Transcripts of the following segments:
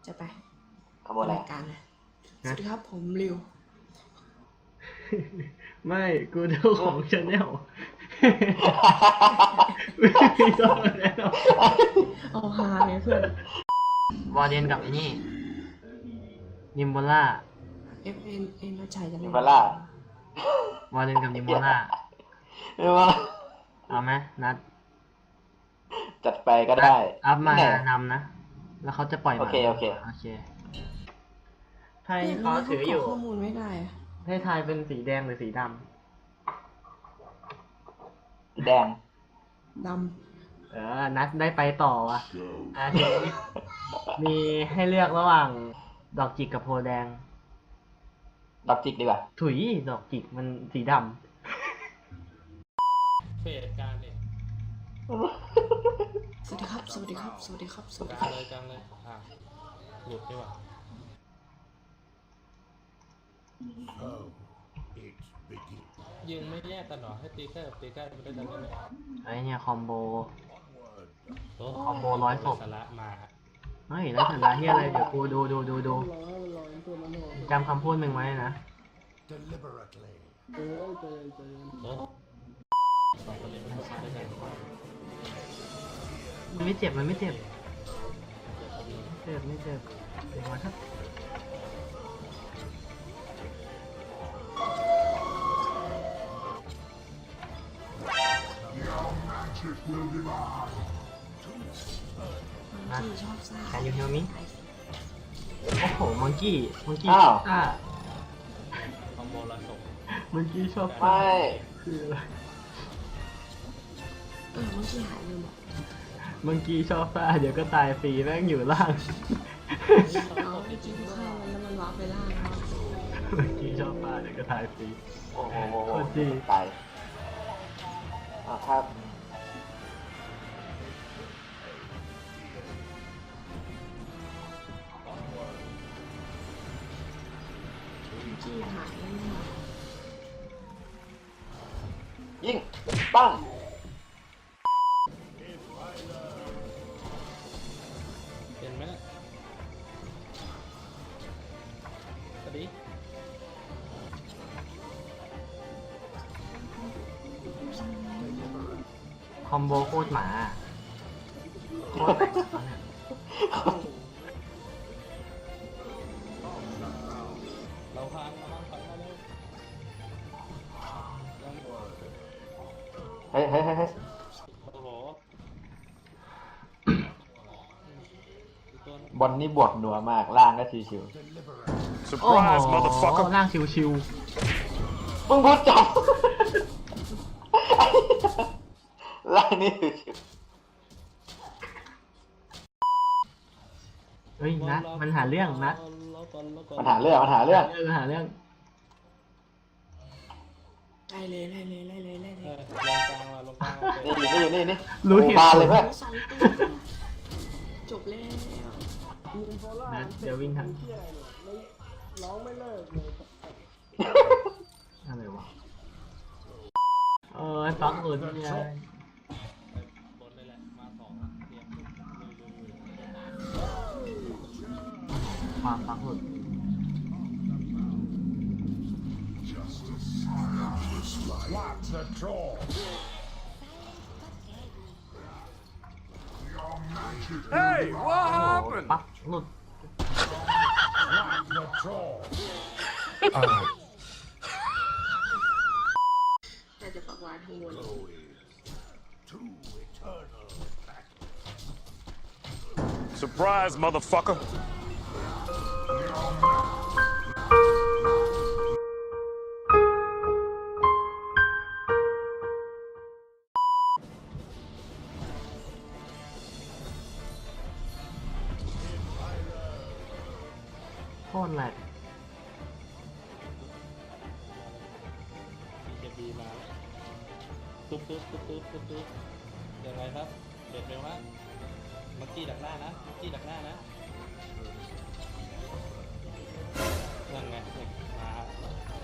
จะไป ขโมยอะไร รายการเลยสวัสดีครับผมริว ไม่กูเจ้าของชาแนลไม่มีตัวแล้ว เอาฮาไงเพื่อน วอร์เดนกับไอ้นี่นิมโบล่า FN นัชชัยจะ นิ เล่น มบาร่าว อร์เดนกับนิมโบล่า ไม่ว่า เอาไหมนัด จัดไปก็ได้ อัพมา แน่ นำนะ แล้วเขาจะปล่อยหมา โอเคโอเค โอเคไทยเขาถืออยู่ ข้อมูลไม่ได้อะ ให้ทายเป็นสีแดงหรือสีด แดง ด ำนัดได้ไปต่อว่ะทีนี้มีให้เลือกระหว่างดอกจิกกับโพแดง ดอกจิกดีกว่า ถุยดอกจิกมันสีด เฟดการเนี่ย ำสวัสดีครับ สวัสดีครับ สวัสดีครับ สวัสดีค กา รั ร บ เลยการเลยหลุดดีกว่า ยิงไม่แยกกันหรอให้ตีใกล้กับตีใกล้มันได้กันได้ไหม ำไอ้เนี่ยคอมโบ โอ้ คอมโบร้อยศพ สาระมา เฮ้ยแล้วสัญญาที่อะไรเดี๋ยวกูดูจำคำพูดมึงไว้นะ โอ้สองคนนี้มันเข้าได้กัน มันไม่เจ็บไม่เจ็บเดี๋ยวมาครับนะ ที่ชอบซ่า Can you hear me โอ้โหมังกี้ อ้าว อ่า คอมโบละศพ มังกี้ชอบ ไม่ คืออะไร เมื่อกี้หายลืมบอก มังกี้ชอบซ่าเดี๋ยวก็ตายฟรีแม่งอยู่ล่าง เอาไปกินข้าวมันแล้วมันวาร์ปไปล่างครับ มังกี้ชอบซ่าเดี๋ยวก็ตายฟรี โอ้โห โคตรดี ตายครับ ที่หายแล้วเนี่ย ยิงปั้ง เห็นไหมนะสวัสดี คอมโบโคตรหมาโคตรแตกแล้วเนี่ย เราพังมาเลย เฮ้ย โอ้โหตัว บอลนี่บวกหนัวมากล่างก็ชิว โอ้โห Surprise, motherfucker! ร่างชิว ๆมึงพูดจับ ล่างนี่ชิว ๆเฮ้ยนัดมันหาเรื่องนัด ๆมันหาเรื่อง หาเรื่อง ไล่เลยไล่เลยไล่เลยไล่เลย ลงกลางมา นี่ รู้เหตุ บาน ผ เล ล ยเพื่อน สองตัวจบแล้ว นัดเดี๋ยววิ่งทันอะไรวะฟักหลุดเนี่ย บนเลยแหละมาสองเตรียม ความฟักหลุด What's the troll? Hey, what ปักหลุด What's the troll? แต่จะปากหวานข้างบน Surprise, motherfucker! โคตรแหลก จะบีมาตุ๊บยังไงครับเด็ดเร็วฮะมักกี้ดักหน้านะมักกี้ดักหน้านะนั่นไงมา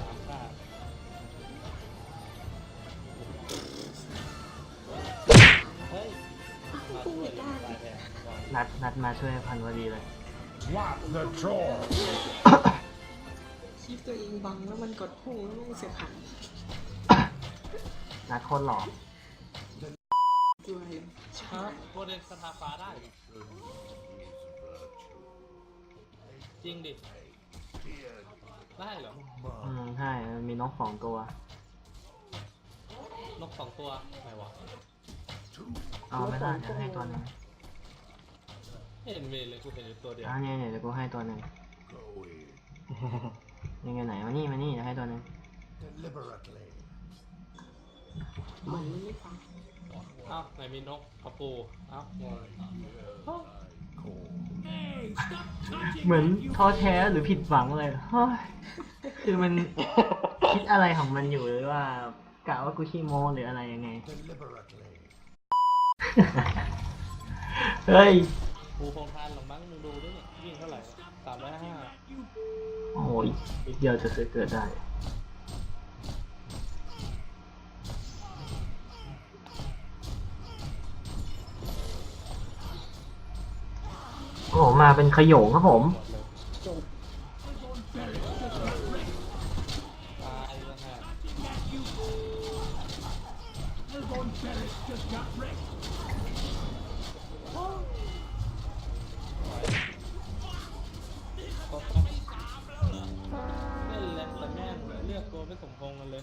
ตามฆ่า เฮ้ย มาช่วยตายแทน นัดมาช่วยพันวดีเลย Swat the troll. คลิปตัวเองบังแล้วมันกดพุ่งแล้วมันเสียขัน นัดคนหล่อ ตัวเลย ฮะโปรเดนสถาฟ้าได้ จริงดิ ได้เหรอ ใช่มันมีนก2 ตัว นก2 ตัวไหนวะ เอาไม่ได้เดี๋ยวให้ตัวหนึง ไม่เห็นเวรเลยกูเห็นอยู่ตัวเดียว เนี่ยเดี๋ยวกูให้ตัวหนึงยังไงไหนมานี่เดี๋ยวให้ตัวหนึง Deliberately. เหมือนมันไม่ฟัง เอ้าไหนมีนกกระปู เอ้างง เหมือนท้อแท้หรือผิดหวังเลยเฮ้ยคือมัน คิดอะไรของมันอยู่หรือว่ากะว่ากูขี้โม้หรืออะไรยังไง Deliberately. เฮ้ย ปูคงทานหรอกมั้งมึงดูด้วยเนี่ยวิ่งเท่าไหร่305 โอ้ยนิดเดียวจะเกิดได้ โอ้มาเป็นขโยงครับผม จบ ตายแล้วฮะเล่นแหละแต่แม่งเลือกตัวไม่สมพงษ์กันเลย